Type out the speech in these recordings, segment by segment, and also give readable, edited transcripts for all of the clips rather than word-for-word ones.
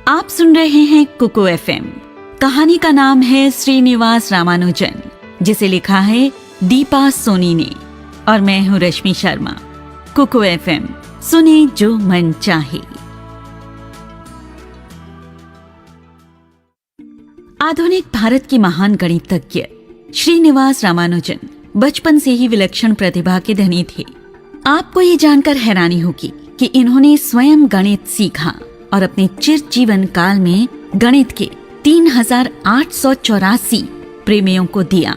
आप सुन रहे हैं कुकू एफएम। कहानी का नाम है श्रीनिवास रामानुजन, जिसे लिखा है दीपा सोनी ने, और मैं हूं रश्मि शर्मा। कुकू एफएम, सुने जो मन चाहे। आधुनिक भारत के महान गणितज्ञ श्रीनिवास रामानुजन बचपन से ही विलक्षण प्रतिभा के धनी थे। आपको ये जानकर हैरानी होगी कि इन्होंने स्वयं गणित सीखा और अपने चिरजीवन काल में गणित के 3884 प्रमेयों को दिया।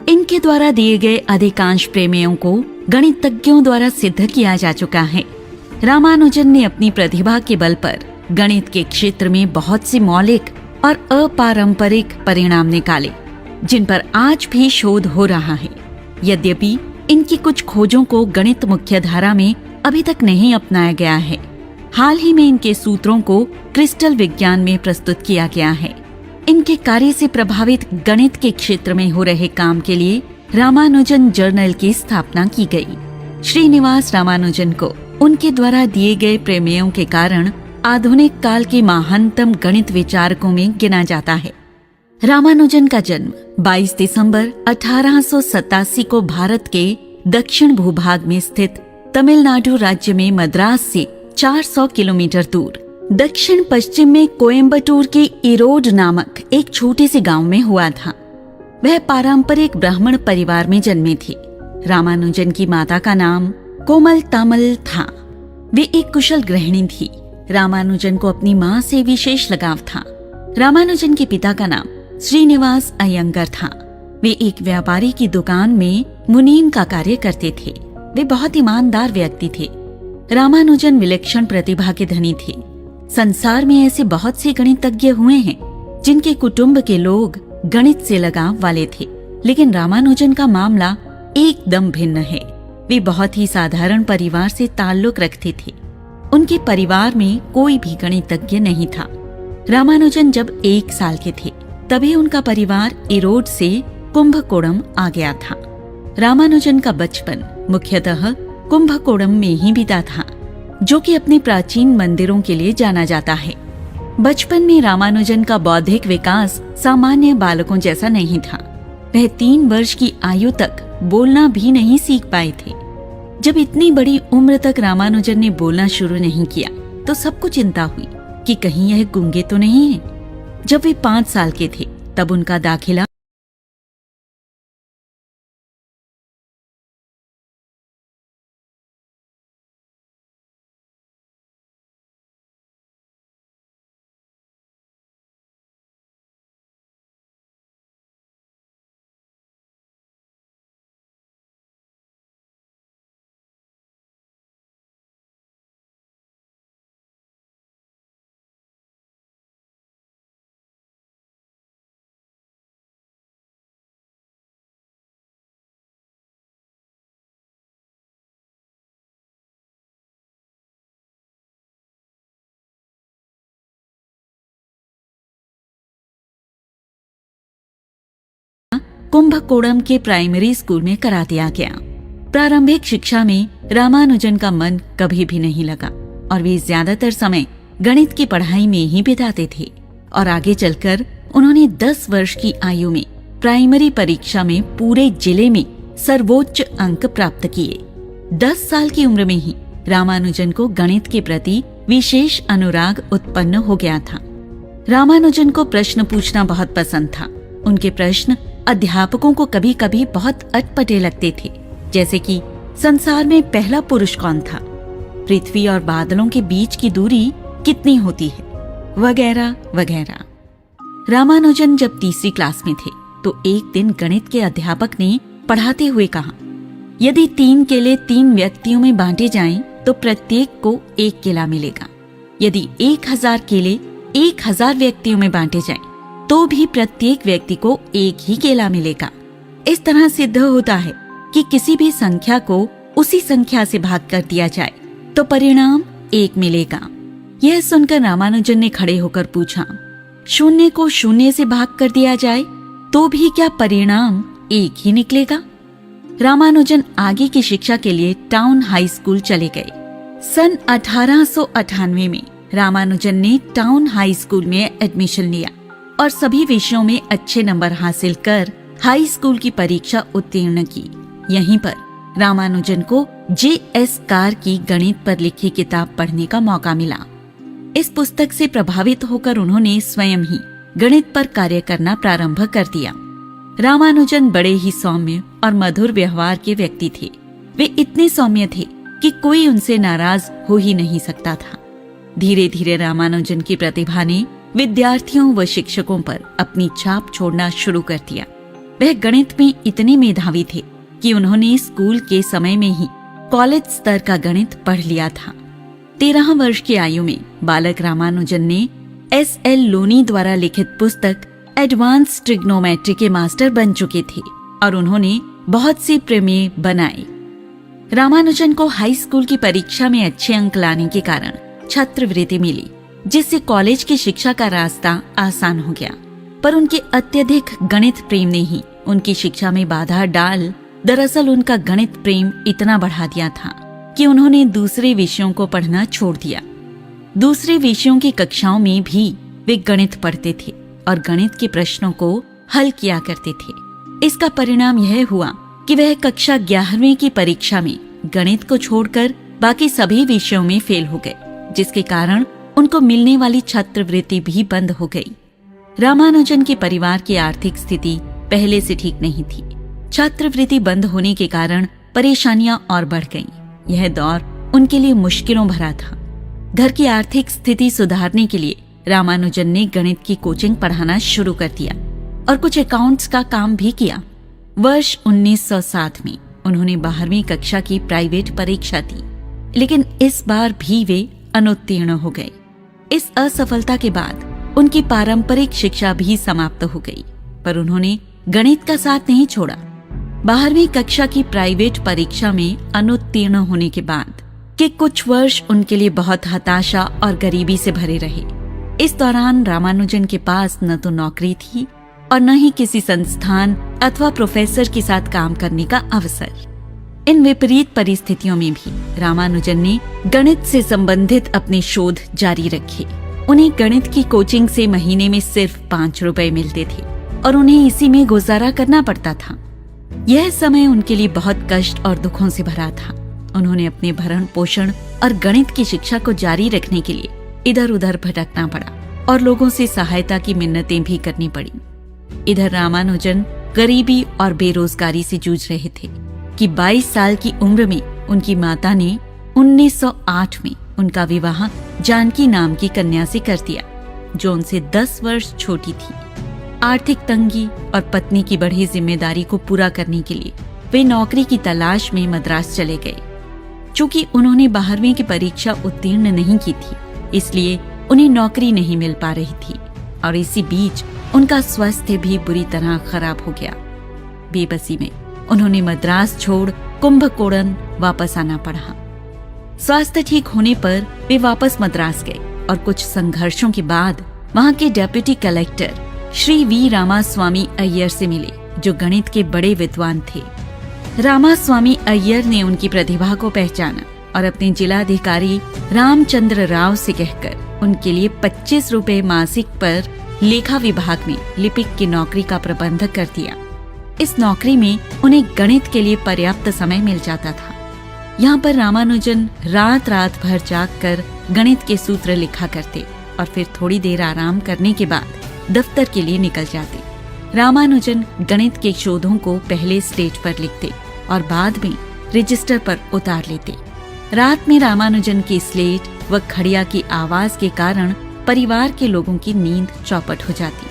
इनके द्वारा दिए गए अधिकांश प्रमेयों को गणितज्ञों द्वारा सिद्ध किया जा चुका है। रामानुजन ने अपनी प्रतिभा के बल पर गणित के क्षेत्र में बहुत से मौलिक और अपारंपरिक परिणाम निकाले, जिन पर आज भी शोध हो रहा है। यद्यपि इनकी कुछ खोजों को गणित मुख्यधारा में अभी तक नहीं अपनाया गया है। हाल ही में इनके सूत्रों को क्रिस्टल विज्ञान में प्रस्तुत किया गया है। इनके कार्य से प्रभावित गणित के क्षेत्र में हो रहे काम के लिए रामानुजन जर्नल की स्थापना की गई। श्रीनिवास रामानुजन को उनके द्वारा दिए गए प्रमेयों के कारण आधुनिक काल के महानतम गणित विचारकों में गिना जाता है। रामानुजन का जन्म 22 दिसंबर 1887 को भारत के दक्षिण भूभाग में स्थित तमिलनाडु राज्य में मद्रास से 400 किलोमीटर दूर दक्षिण पश्चिम में कोयम्बटूर के इरोड नामक एक छोटे से गांव में हुआ था। वह पारंपरिक ब्राह्मण परिवार में जन्मे थे। रामानुजन की माता का नाम कोमल तामल था। वे एक कुशल गृहिणी थी। रामानुजन को अपनी मां से विशेष लगाव था। रामानुजन के पिता का नाम श्रीनिवास अयंगर था। वे एक व्यापारी की दुकान में मुनीम का कार्य करते थे। वे बहुत ईमानदार व्यक्ति थे। रामानुजन विलक्षण प्रतिभा के धनी थे। संसार में ऐसे बहुत से गणितज्ञ हुए हैं जिनके कुटुंब के लोग गणित से लगाव वाले थे, लेकिन रामानुजन का मामला एकदम भिन्न है। वे बहुत ही साधारण परिवार से ताल्लुक रखते थे। उनके परिवार में कोई भी गणितज्ञ नहीं था। रामानुजन जब 1 साल के थे तभी उनका परिवार इरोड से कुंभकोणम आ गया था। रामानुजन का बचपन मुख्यतः कुंभकोणम में ही बीता था, जो कि अपने प्राचीन मंदिरों के लिए जाना जाता है। बचपन में रामानुजन का बौद्धिक विकास सामान्य बालकों जैसा नहीं था। वह 3 वर्ष की आयु तक बोलना भी नहीं सीख पाए थे। जब इतनी बड़ी उम्र तक रामानुजन ने बोलना शुरू नहीं किया तो सबको चिंता हुई कि कहीं यह गूंगे तो नहीं है। जब वे 5 साल के थे तब उनका दाखिला कुंभकोणम के प्राइमरी स्कूल में करा दिया गया। प्रारंभिक शिक्षा में रामानुजन का मन कभी भी नहीं लगा और वे ज्यादातर समय गणित की पढ़ाई में ही बिताते थे। और आगे चलकर उन्होंने 10 वर्ष की आयु में प्राइमरी परीक्षा में पूरे जिले में सर्वोच्च अंक प्राप्त किए। 10 साल की उम्र में ही रामानुजन को गणित के प्रति विशेष अनुराग उत्पन्न हो गया था। रामानुजन को प्रश्न पूछना बहुत पसंद था। उनके प्रश्न अध्यापकों को कभी कभी बहुत अटपटे लगते थे, जैसे कि संसार में पहला पुरुष कौन था, पृथ्वी और बादलों के बीच की दूरी कितनी होती है, वगैरह वगैरह। रामानुजन जब 3री क्लास में थे तो एक दिन गणित के अध्यापक ने पढ़ाते हुए कहा, यदि 3 केले 3 व्यक्तियों में बांटे जाएं तो प्रत्येक को 1 केला मिलेगा। यदि 1000 केले 1000 व्यक्तियों में बांटे जाएं तो भी प्रत्येक व्यक्ति को 1 ही केला मिलेगा। इस तरह सिद्ध होता है कि किसी भी संख्या को उसी संख्या से भाग कर दिया जाए तो परिणाम 1 मिलेगा। यह सुनकर रामानुजन ने खड़े होकर पूछा, 0 को 0 से भाग कर दिया जाए तो भी क्या परिणाम 1 ही निकलेगा? रामानुजन आगे की शिक्षा के लिए टाउन हाई स्कूल चले गए। सन 1898 में रामानुजन ने टाउन हाई स्कूल में एडमिशन लिया और सभी विषयों में अच्छे नंबर हासिल कर हाई स्कूल की परीक्षा उत्तीर्ण की। यहीं पर रामानुजन को J.S. कार की गणित पर लिखी किताब पढ़ने का मौका मिला। इस पुस्तक से प्रभावित होकर उन्होंने स्वयं ही गणित पर कार्य करना प्रारंभ कर दिया। रामानुजन बड़े ही सौम्य और मधुर व्यवहार के व्यक्ति थे। वे इतने सौम्य थे कि कोई उनसे नाराज हो ही नहीं सकता था। धीरे धीरे रामानुजन की प्रतिभा ने विद्यार्थियों व शिक्षकों पर अपनी छाप छोड़ना शुरू कर दिया। वह गणित में इतने मेधावी थे कि उन्होंने स्कूल के समय में ही कॉलेज स्तर का गणित पढ़ लिया था। 13 वर्ष की आयु में बालक रामानुजन ने S.L. लोनी द्वारा लिखित पुस्तक एडवांस ट्रिग्नोमेट्री के मास्टर बन चुके थे और उन्होंने बहुत से प्रमेय बनाए। रामानुजन को हाई स्कूल की परीक्षा में अच्छे अंक लाने के कारण छात्रवृत्ति मिली, जिससे कॉलेज की शिक्षा का रास्ता आसान हो गया। पर उनके अत्यधिक गणित प्रेम ने ही उनकी शिक्षा में बाधा डाल दरअसल उनका गणित प्रेम इतना बढ़ा दिया था कि उन्होंने दूसरे विषयों को पढ़ना छोड़ दिया। दूसरे विषयों की कक्षाओं में भी वे गणित पढ़ते थे और गणित के प्रश्नों को हल किया करते थे। इसका परिणाम यह हुआ कि वह कक्षा 11वीं की परीक्षा में गणित को छोड़कर बाकी सभी विषयों में फेल हो गए, जिसके कारण उनको मिलने वाली छात्रवृत्ति भी बंद हो गई। रामानुजन के परिवार की आर्थिक स्थिति पहले से ठीक नहीं थी। छात्रवृत्ति बंद होने के कारण परेशानियां और बढ़ गईं। यह दौर उनके लिए मुश्किलों भरा था। घर की आर्थिक स्थिति सुधारने के लिए रामानुजन ने गणित की कोचिंग पढ़ाना शुरू कर दिया और कुछ अकाउंट्स का काम भी किया। वर्ष 1907 में उन्होंने 12वीं कक्षा की प्राइवेट परीक्षा दी, लेकिन इस बार भी वे अनुत्तीर्ण हो गए। इस असफलता के बाद उनकी पारंपरिक शिक्षा भी समाप्त हो गई, पर उन्होंने गणित का साथ नहीं छोड़ा। 12वीं कक्षा की प्राइवेट परीक्षा में अनुत्तीर्ण होने के बाद के कुछ वर्ष उनके लिए बहुत हताशा और गरीबी से भरे रहे। इस दौरान रामानुजन के पास न तो नौकरी थी और न ही किसी संस्थान अथवा प्रोफेसर के साथ काम करने का अवसर। इन विपरीत परिस्थितियों में भी रामानुजन ने गणित से संबंधित अपने शोध जारी रखे। उन्हें गणित की कोचिंग से महीने में सिर्फ 5 रुपए मिलते थे और उन्हें इसी में गुजारा करना पड़ता था। यह समय उनके लिए बहुत कष्ट और दुखों से भरा था। उन्होंने अपने भरण पोषण और गणित की शिक्षा को जारी रखने के लिए इधर उधर भटकना पड़ा और लोगों से सहायता की मिन्नतें भी करनी पड़ी। इधर रामानुजन गरीबी और बेरोजगारी से जूझ रहे थे कि 22 साल की उम्र में उनकी माता ने 1908 में उनका विवाह जानकी नाम की कन्या से कर दिया, जो उनसे 10 वर्ष छोटी थी। आर्थिक तंगी और पत्नी की बढ़ी जिम्मेदारी को पूरा करने के लिए वे नौकरी की तलाश में मद्रास चले गए। चूंकि उन्होंने 12वीं की परीक्षा उत्तीर्ण नहीं की थी, इसलिए उन्हें नौकरी नहीं मिल पा रही थी और इसी बीच उनका स्वास्थ्य भी बुरी तरह खराब हो गया। बेबसी में उन्होंने मद्रास छोड़ कुंभकोणम वापस आना पड़ा। स्वास्थ्य ठीक होने पर वे वापस मद्रास गए और कुछ संघर्षों के बाद वहां के deputy collector Shri V Ramaswamy Iyer से मिले, जो गणित के बड़े विद्वान थे। रामास्वामी अय्यर ने उनकी प्रतिभा को पहचाना और अपने जिलाधिकारी रामचंद्र राव से कहकर उनके लिए 25 रुपए मासिक पर लेखा विभाग में लिपिक की नौकरी का प्रबंध कर दिया। इस नौकरी में उन्हें गणित के लिए पर्याप्त समय मिल जाता था। यहाँ पर रामानुजन रात रात भर जाग कर गणित के सूत्र लिखा करते और फिर थोड़ी देर आराम करने के बाद दफ्तर के लिए निकल जाते। रामानुजन गणित के शोधों को पहले स्टेज पर लिखते और बाद में रजिस्टर पर उतार लेते। रात में रामानुजन की स्लेट व खड़िया की आवाज के कारण परिवार के लोगों की नींद चौपट हो जाती।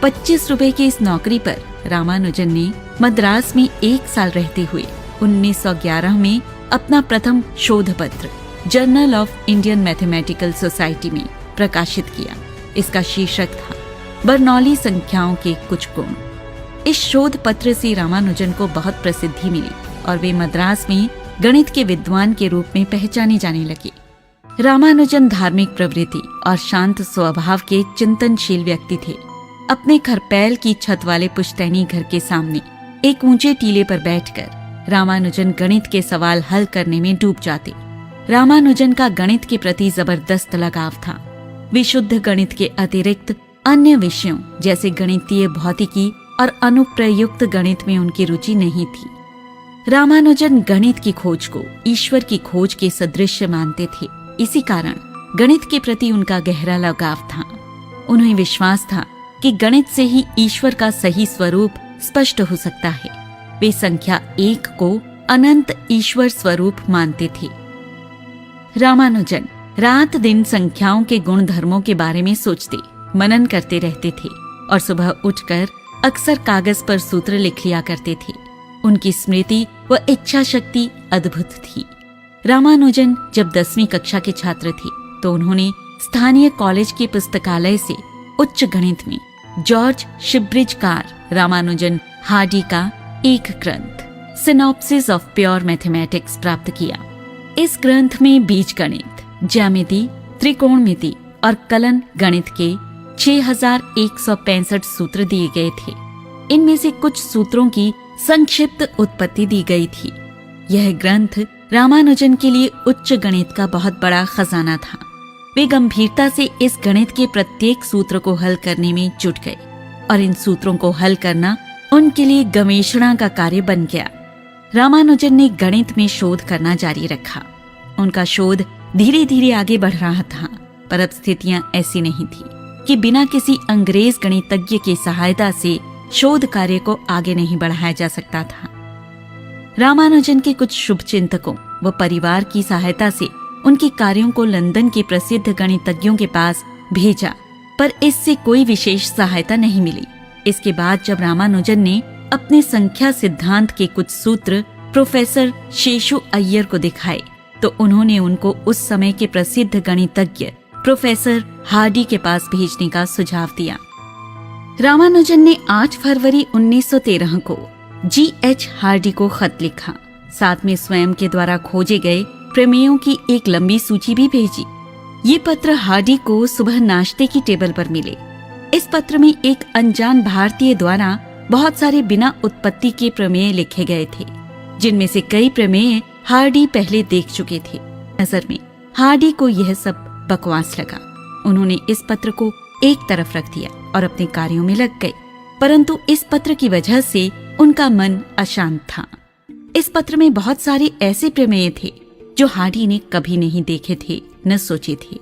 25 रुपए की इस नौकरी पर रामानुजन ने मद्रास में 1 साल रहते हुए 1911 में अपना प्रथम शोध पत्र journal of Indian mathematical society में प्रकाशित किया। इसका शीर्षक था बर्नौली संख्याओं के कुछ गुण। इस शोध पत्र से रामानुजन को बहुत प्रसिद्धि मिली और वे मद्रास में गणित के विद्वान के रूप में पहचाने जाने लगे। रामानुजन धार्मिक प्रवृत्ति और शांत स्वभाव के चिंतनशील व्यक्ति थे। अपने खरपैल की छत वाले पुश्तैनी घर के सामने एक ऊंचे टीले पर बैठकर रामानुजन गणित के सवाल हल करने में डूब जाते। रामानुजन का गणित के प्रति जबरदस्त लगाव था। विशुद्ध गणित के अतिरिक्त अन्य विषयों जैसे गणितीय भौतिकी और अनुप्रयुक्त गणित में उनकी रुचि नहीं थी। रामानुजन गणित की खोज को ईश्वर की खोज के सदृश मानते थे। इसी कारण गणित के प्रति उनका गहरा लगाव था। उन्हें विश्वास था कि गणित से ही ईश्वर का सही स्वरूप स्पष्ट हो सकता है। वे संख्या 1 को अनंत ईश्वर स्वरूप मानते थे। रामानुजन रात दिन संख्याओं के गुण धर्मों के बारे में सोचते मनन करते रहते थे और सुबह उठकर अक्सर कागज पर सूत्र लिख लिया करते थे। उनकी स्मृति व इच्छा शक्ति अद्भुत थी। रामानुजन जब 10वीं कक्षा के छात्र थे तो उन्होंने स्थानीय कॉलेज के पुस्तकालय से उच्च गणित में जॉर्ज शिब्रिजकार रामानुजन हार्डी का एक ग्रंथ सिनॉप्सिस ऑफ प्योर मैथमेटिक्स प्राप्त किया। इस ग्रंथ में बीजगणित, ज्यामिति, त्रिकोणमिति और कलन गणित के 6165 सूत्र दिए गए थे। इनमें से कुछ सूत्रों की संक्षिप्त उत्पत्ति दी गई थी। यह ग्रंथ रामानुजन के लिए उच्च गणित का बहुत बड़ा खजाना था। वे गंभीरता से इस गणित के प्रत्येक सूत्र को हल करने में जुट गए और इन सूत्रों को हल करना उनके लिए गवेषणा का कार्य बन गया। रामानुजन ने गणित में शोध करना जारी रखा। उनका शोध धीरे धीरे आगे बढ़ रहा था, पर अब स्थितियां ऐसी नहीं थी कि बिना किसी अंग्रेज गणितज्ञ की सहायता से शोध कार्य को आगे नहीं बढ़ाया जा सकता था। रामानुजन के कुछ शुभचिंतकों व परिवार की सहायता से उनके कार्यों को लंदन के प्रसिद्ध गणितज्ञों के पास भेजा, पर इससे कोई विशेष सहायता नहीं मिली। इसके बाद जब रामानुजन ने अपने संख्या सिद्धांत के कुछ सूत्र प्रोफेसर शेषु अय्यर को दिखाए तो उन्होंने उनको उस समय के प्रसिद्ध गणितज्ञ प्रोफेसर हार्डी के पास भेजने का सुझाव दिया। रामानुजन ने 8 फरवरी 1913 को G.H. हार्डी को खत लिखा। साथ में स्वयं के द्वारा खोजे गए प्रमेयों की एक लंबी सूची भी भेजी। ये पत्र हार्डी को सुबह नाश्ते की टेबल पर मिले। इस पत्र में एक अनजान भारतीय द्वारा बहुत सारे बिना उत्पत्ति के प्रमेय लिखे गए थे, जिनमें से कई प्रमेय हार्डी पहले देख चुके थे। नजर में हार्डी को यह सब बकवास लगा। उन्होंने इस पत्र को एक तरफ रख दिया और अपने कार्यों में लग गए, परंतु इस पत्र की वजह से उनका मन अशांत था। इस पत्र में बहुत सारे ऐसे प्रमेय थे जो हार्डी ने कभी नहीं देखे थे, न सोचे थे।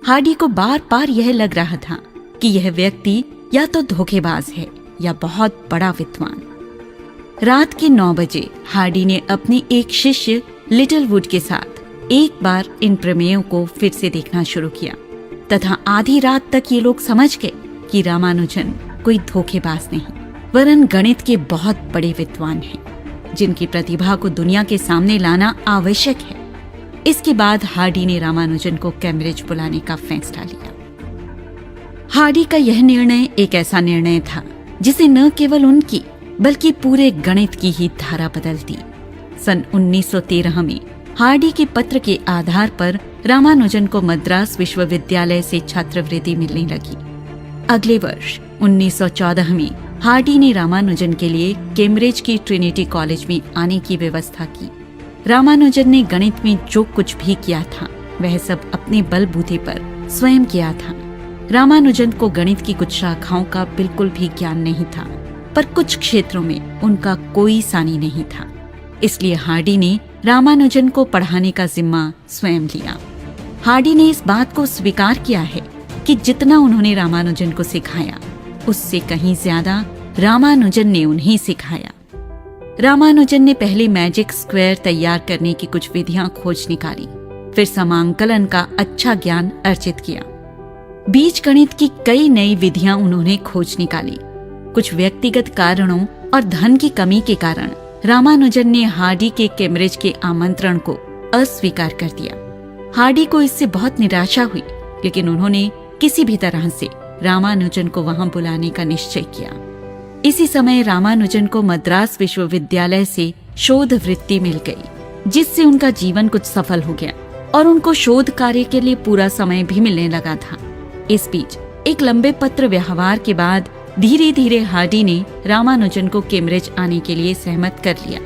हार्डी को बार बार यह लग रहा था कि यह व्यक्ति या तो धोखेबाज है या बहुत बड़ा विद्वान। रात के 9 बजे हार्डी ने अपने एक शिष्य लिटिलवुड के साथ एक बार इन प्रमेयों को फिर से देखना शुरू किया तथा आधी रात तक ये लोग समझ गए कि रामानुजन कोई धोखेबाज नहीं, वरन गणित के बहुत बड़े विद्वान हैं, जिनकी प्रतिभा को दुनिया के सामने लाना आवश्यक है। इसके बाद हार्डी ने रामानुजन को कैम्ब्रिज बुलाने का फैसला लिया। हार्डी का यह निर्णय एक ऐसा निर्णय था जिसे न केवल उनकी बल्कि पूरे गणित की ही धारा बदल दी। सन 1913 में हार्डी के पत्र के आधार पर रामानुजन को मद्रास विश्वविद्यालय से छात्रवृत्ति मिलने लगी। अगले वर्ष 1914 में हार्डी ने रामानुजन के लिए कैम्ब्रिज की ट्रिनिटी कॉलेज में आने की व्यवस्था की। रामानुजन ने गणित में जो कुछ भी किया था वह सब अपने बलबूते पर स्वयं किया था। रामानुजन को गणित की कुछ शाखाओं का बिल्कुल भी ज्ञान नहीं था, पर कुछ क्षेत्रों में उनका कोई सानी नहीं था। इसलिए हार्डी ने रामानुजन को पढ़ाने का जिम्मा स्वयं लिया। हार्डी ने इस बात को स्वीकार किया है कि जितना उन्होंने रामानुजन को सिखाया उससे कहीं ज्यादा रामानुजन ने उन्हें सिखाया। रामानुजन ने पहले मैजिक स्क्वायर तैयार करने की कुछ विधियां खोज निकाली, फिर समांकलन का अच्छा ज्ञान अर्जित किया। बीजगणित की कई नई विधियां उन्होंने खोज निकाली। कुछ व्यक्तिगत कारणों और धन की कमी के कारण रामानुजन ने हार्डी के कैम्ब्रिज के आमंत्रण को अस्वीकार कर दिया। हार्डी को इससे बहुत निराशा हुई, लेकिन उन्होंने किसी भी तरह से रामानुजन को वहां बुलाने का निश्चय किया। इसी समय रामानुजन को मद्रास विश्वविद्यालय से शोध वृत्ति मिल गई, जिससे उनका जीवन कुछ सफल हो गया और उनको शोध कार्य के लिए पूरा समय भी मिलने लगा था। इस बीच एक लंबे पत्र व्यवहार के बाद धीरे धीरे हार्डी ने रामानुजन को कैम्ब्रिज आने के लिए सहमत कर लिया।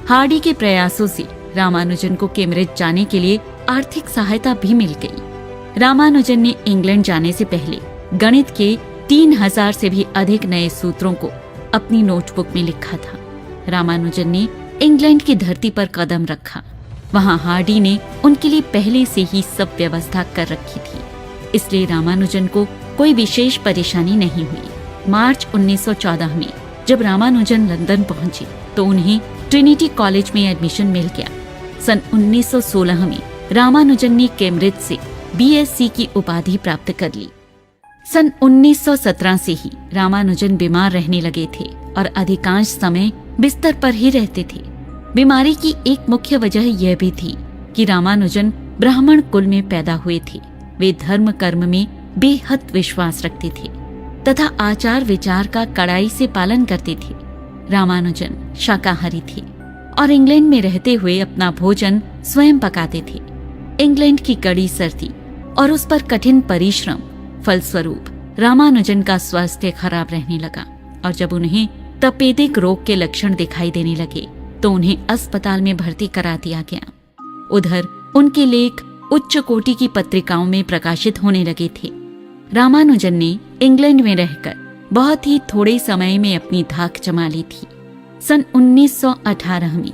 हार्डी के प्रयासों से रामानुजन को कैम्ब्रिज जाने के लिए आर्थिक सहायता भी मिल गई। रामानुजन ने इंग्लैंड जाने से पहले गणित के 3000 से भी अधिक नए सूत्रों को अपनी नोटबुक में लिखा था। रामानुजन ने इंग्लैंड की धरती पर कदम रखा। वहां हार्डी ने उनके लिए पहले से ही सब व्यवस्था कर रखी थी, इसलिए रामानुजन को कोई विशेष परेशानी नहीं हुई। मार्च 1914 में जब रामानुजन लंदन पहुंचे तो उन्हें ट्रिनिटी कॉलेज में एडमिशन मिल गया। सन 1916 में रामानुजन ने कैम्ब्रिज से BSc की उपाधि प्राप्त कर ली। सन 1917 से ही रामानुजन बीमार रहने लगे थे और अधिकांश समय बिस्तर पर ही रहते थे। बीमारी की एक मुख्य वजह यह भी थी कि रामानुजन ब्राह्मण कुल में पैदा हुए थे। वे धर्म कर्म में बेहद विश्वास रखते थे तथा आचार विचार का कड़ाई से पालन करते थे। रामानुजन शाकाहारी थे और इंग्लैंड में रहते हुए अपना भोजन स्वयं पकाते थे। इंग्लैंड की कड़ी सर्दी और उस पर कठिन परिश्रम फलस्वरूप रामानुजन का स्वास्थ्य खराब रहने लगा और जब उन्हें तपेदिक रोग के लक्षण दिखाई देने लगे तो उन्हें अस्पताल में भर्ती करा दिया गया। उधर उनके लेख उच्च कोटि की पत्रिकाओं में प्रकाशित होने लगे थे। रामानुजन ने इंग्लैंड में रहकर बहुत ही थोड़े समय में अपनी धाक जमा ली थी। सन 1918 में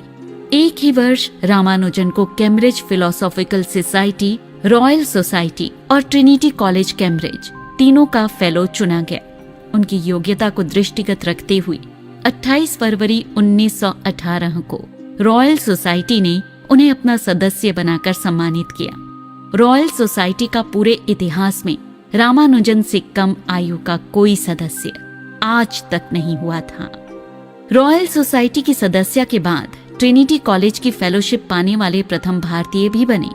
एक ही वर्ष रामानुजन को Cambridge philosophical society, royal society और ट्रिनिटी कॉलेज कैम्ब्रिज तीनों का फेलो चुना गया। उनकी योग्यता को दृष्टिगत रखते हुए 28 फरवरी 1918 को रॉयल सोसाइटी ने उन्हें अपना सदस्य बनाकर सम्मानित किया। रॉयल सोसाइटी का पूरे इतिहास में रामानुजन से कम आयु का कोई सदस्य आज तक नहीं हुआ था। रॉयल सोसाइटी की सदस्य के बाद ट्रिनिटी कॉलेज की फेलोशिप पाने वाले प्रथम भारतीय भी बने।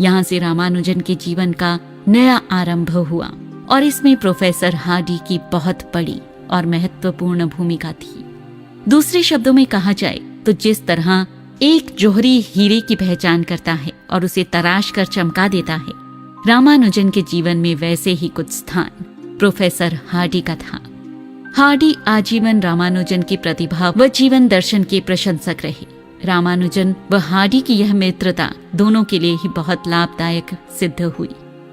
यहाँ से रामानुजन के जीवन का नया आरंभ हुआ और इसमें प्रोफेसर हार्डी की बहुत बड़ी और महत्वपूर्ण भूमिका थी। दूसरे शब्दों में कहा जाए तो जिस तरह एक जौहरी हीरे की पहचान करता है और उसे तराश कर चमका देता है, रामानुजन के जीवन में वैसे ही कुछ स्थान प्रोफेसर हार्डी का था। हार्डी आजीवन रामानुजन की प्रतिभा व जीवन दर्शन के प्रशंसक रहे। रामानुजन व हार्डी की यह मित्रता दोनों के लिए ही बहुत लाभदायक सिद्ध हुई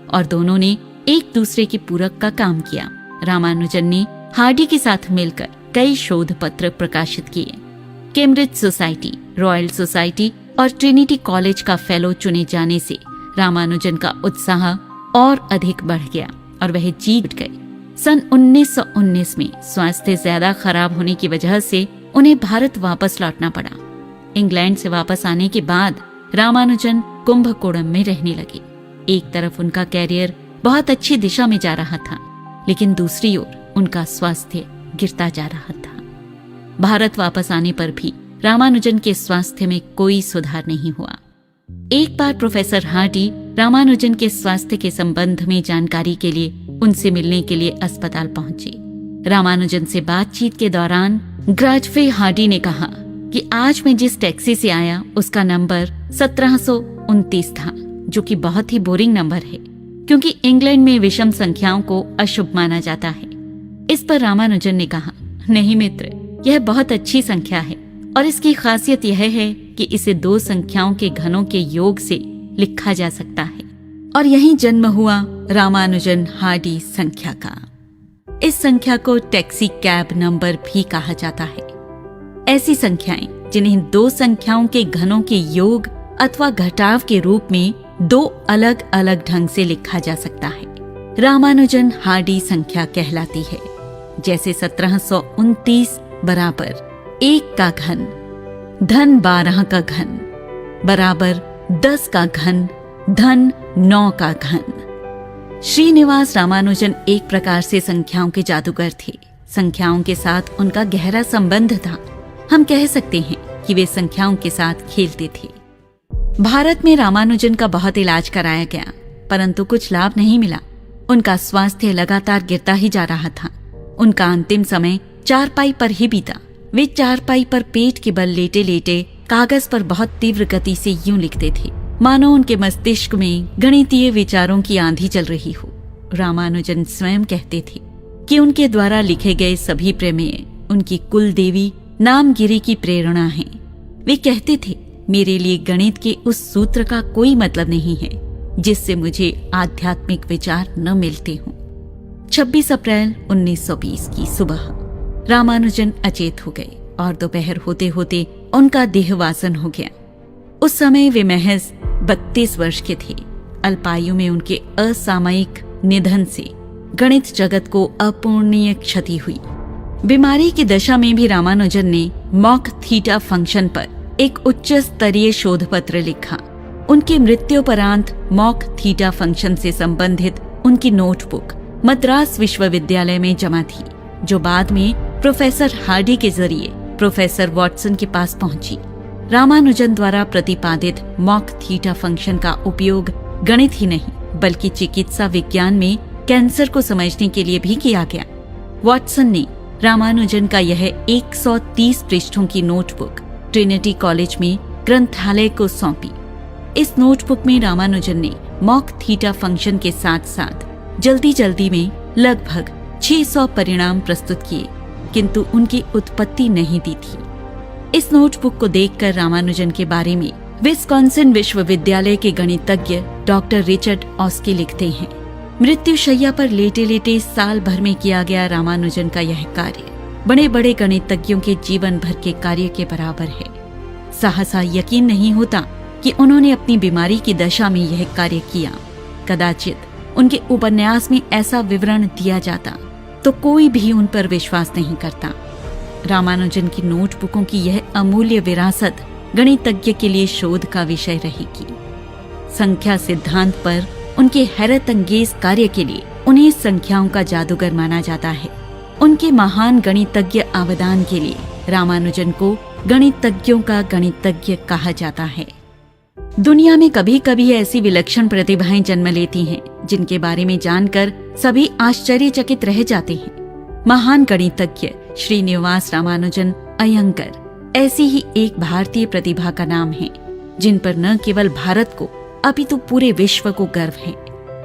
और दोनों ने एक दूसरे के पूरक का काम किया। रामानुजन ने हार्डी के साथ मिलकर कई शोध पत्र प्रकाशित किए। कैम्ब्रिज सोसाइटी, रॉयल सोसाइटी और ट्रिनिटी कॉलेज का फेलो चुने जाने से रामानुजन का उत्साह और अधिक बढ़ गया और वह जीत गए। सन 1919 में स्वास्थ्य ज्यादा खराब होने की वजह से उन्हें भारत वापस लौटना पड़ा। इंग्लैंड से वापस आने के बाद रामानुजन कुंभकोणम में रहने लगे। एक तरफ उनका कैरियर बहुत अच्छी दिशा में जा रहा था, लेकिन दूसरी ओर उनका स्वास्थ्य गिरता जा रहा था। भारत वापस आने पर भी रामानुजन के स्वास्थ्य में कोई सुधार नहीं हुआ। एक बार प्रोफेसर हार्डी रामानुजन के स्वास्थ्य के संबंध में जानकारी के लिए उनसे मिलने के लिए अस्पताल पहुंचे। रामानुजन से बातचीत के दौरान ग्राजफे हार्डी ने कहा कि आज मैं जिस टैक्सी से आया उसका नंबर 1729 था, जो कि बहुत ही बोरिंग नंबर है क्योंकि इंग्लैंड में विषम संख्याओं को अशुभ माना जाता है। इस पर रामानुजन ने कहा, नहीं मित्र, यह बहुत अच्छी संख्या है और इसकी खासियत यह है कि इसे दो संख्याओं के घनों के योग से लिखा जा सकता है। और यही जन्म हुआ रामानुजन हार्डी संख्या का। इस संख्या को टैक्सी कैब नंबर भी कहा जाता है। ऐसी संख्याएं जिन्हें दो संख्याओं के घनों के योग अथवा घटाव के रूप में दो अलग अलग ढंग से लिखा जा सकता है, रामानुजन हार्डी संख्या कहलाती है। जैसे 1729 बराबर 1 का घन धन 12 का घन बराबर 10 का घन धन 9 का घन। श्रीनिवास रामानुजन एक प्रकार से संख्याओं के जादूगर थे। संख्याओं के साथ उनका गहरा संबंध था। हम कह सकते हैं कि वे संख्याओं के साथ खेलते थे। भारत में रामानुजन का बहुत इलाज कराया गया, परंतु कुछ लाभ नहीं मिला। उनका स्वास्थ्य लगातार गिरता ही जा रहा था। उनका अंतिम समय चारपाई पर ही बीता। वे चारपाई पर पेट के बल लेटे लेटे कागज पर बहुत तीव्र गति से यूं लिखते थे मानो उनके मस्तिष्क में गणितीय विचारों की आंधी चल रही हो। रामानुजन स्वयं कहते थे कि उनके द्वारा लिखे गए सभी प्रमेय उनकी कुल देवी नामगिरी की प्रेरणा हैं। वे कहते थे, मेरे लिए गणित के उस सूत्र का कोई मतलब नहीं है जिससे मुझे आध्यात्मिक विचार न मिलते हों। 26 अप्रैल 1920 की सुबह रामानुजन अचेत हो गए और दोपहर होते होते उनका देहवासन हो गया। उस समय वे महज 32 वर्ष के थे। अल्पायु में उनके असामयिक निधन से गणित जगत को अपूर्णीय क्षति हुई। बीमारी की दशा में भी रामानुजन ने मॉक थीटा फंक्शन पर एक उच्च स्तरीय शोध पत्र लिखा। उनकी मृत्युपरांत मॉक थीटा फंक्शन से संबंधित उनकी नोटबुक मद्रास विश्वविद्यालय में जमा थी, जो बाद में प्रोफेसर हार्डी के जरिए प्रोफेसर वॉटसन के पास पहुंची। रामानुजन द्वारा प्रतिपादित मॉक थीटा फंक्शन का उपयोग गणित ही नहीं बल्कि चिकित्सा विज्ञान में कैंसर को समझने के लिए भी किया गया। वॉटसन ने रामानुजन का यह 130 पृष्ठों की नोटबुक ट्रिनिटी कॉलेज में ग्रंथालय को सौंपी। इस नोटबुक में रामानुजन ने मॉक थीटा फंक्शन के साथ साथ जल्दी जल्दी में लगभग 600 परिणाम प्रस्तुत किए, किंतु उनकी उत्पत्ति नहीं दी थी। इस नोटबुक को देखकर रामानुजन के बारे में विस्कॉन्सिन विश्वविद्यालय के गणितज्ञ डॉक्टर रिचर्ड ऑस्की लिखते हैं, मृत्युशैया पर लेटे लेटे साल भर में किया गया रामानुजन का यह कार्य बड़े बड़े गणितज्ञों के जीवन भर के कार्य के बराबर है। सहसा यकीन नहीं होता कि उन्होंने अपनी बीमारी की दशा में यह कार्य किया। कदाचित उनके उपन्यास में ऐसा विवरण दिया जाता तो कोई भी उन पर विश्वास नहीं करता। रामानुजन की नोटबुकों की यह अमूल्य विरासत गणितज्ञ के लिए शोध का विषय रहेगी। संख्या सिद्धांत पर उनके हैरत अंगेज कार्य के लिए उन्हें संख्याओं का जादूगर माना जाता है। उनके महान गणितज्ञ अवदान के लिए रामानुजन को गणितज्ञों का गणितज्ञ कहा जाता है। दुनिया में कभी कभी ऐसी विलक्षण प्रतिभाएं जन्म लेती हैं जिनके बारे में जानकर सभी आश्चर्यचकित रह जाते हैं। महान गणितज्ञ श्रीनिवास रामानुजन अयंगर ऐसी ही एक भारतीय प्रतिभा का नाम है, जिन पर न केवल भारत को अपितु पूरे विश्व को गर्व है।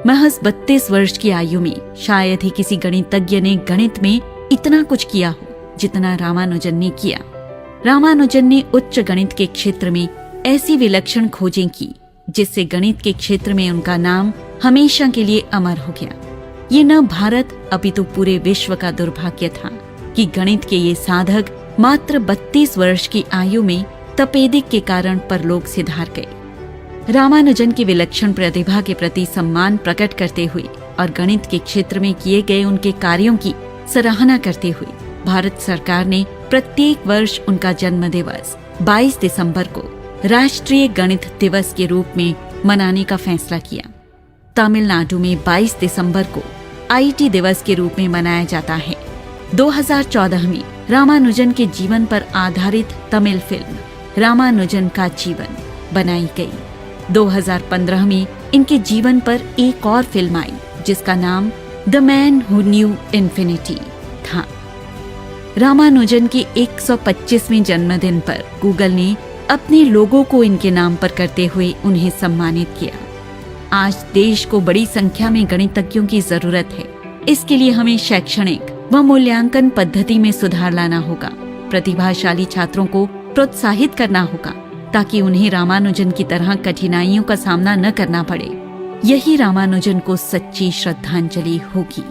महज 32 वर्ष की आयु में शायद ही किसी गणितज्ञ ने गणित में इतना कुछ किया हो जितना रामानुजन ने किया। रामानुजन ने उच्च गणित के क्षेत्र में ऐसी विलक्षण खोजें की जिससे गणित के क्षेत्र में उनका नाम हमेशा के लिए अमर हो गया। ये न भारत अपितु पूरे विश्व का दुर्भाग्य था कि गणित के ये साधक मात्र 32 वर्ष की आयु में तपेदिक के कारण परलोक सिधार गए। रामानुजन की विलक्षण प्रतिभा के प्रति सम्मान प्रकट करते हुए और गणित के क्षेत्र में किए गए उनके कार्यों की सराहना करते हुए भारत सरकार ने प्रत्येक वर्ष उनका जन्म दिवस 22 दिसंबर को राष्ट्रीय गणित दिवस के रूप में मनाने का फैसला किया। तमिलनाडु में 22 दिसंबर को आईटी दिवस के रूप में मनाया जाता है। 2014 में रामानुजन के जीवन पर आधारित तमिल फिल्म रामानुजन का जीवन बनाई गई। 2015 में इनके जीवन पर एक और फिल्म आई जिसका नाम the man who knew infinity था। रामानुजन के 125वें जन्मदिन पर गूगल ने अपने लोगों को इनके नाम पर करते हुए उन्हें सम्मानित किया। आज देश को बड़ी संख्या में गणितज्ञों की जरूरत है। इसके लिए हमें शैक्षणिक व मूल्यांकन पद्धति में सुधार लाना होगा। प्रतिभाशाली छात्रों को प्रोत्साहित करना होगा ताकि उन्हें रामानुजन की तरह कठिनाइयों का सामना न करना पड़े। यही रामानुजन को सच्ची श्रद्धांजलि होगी।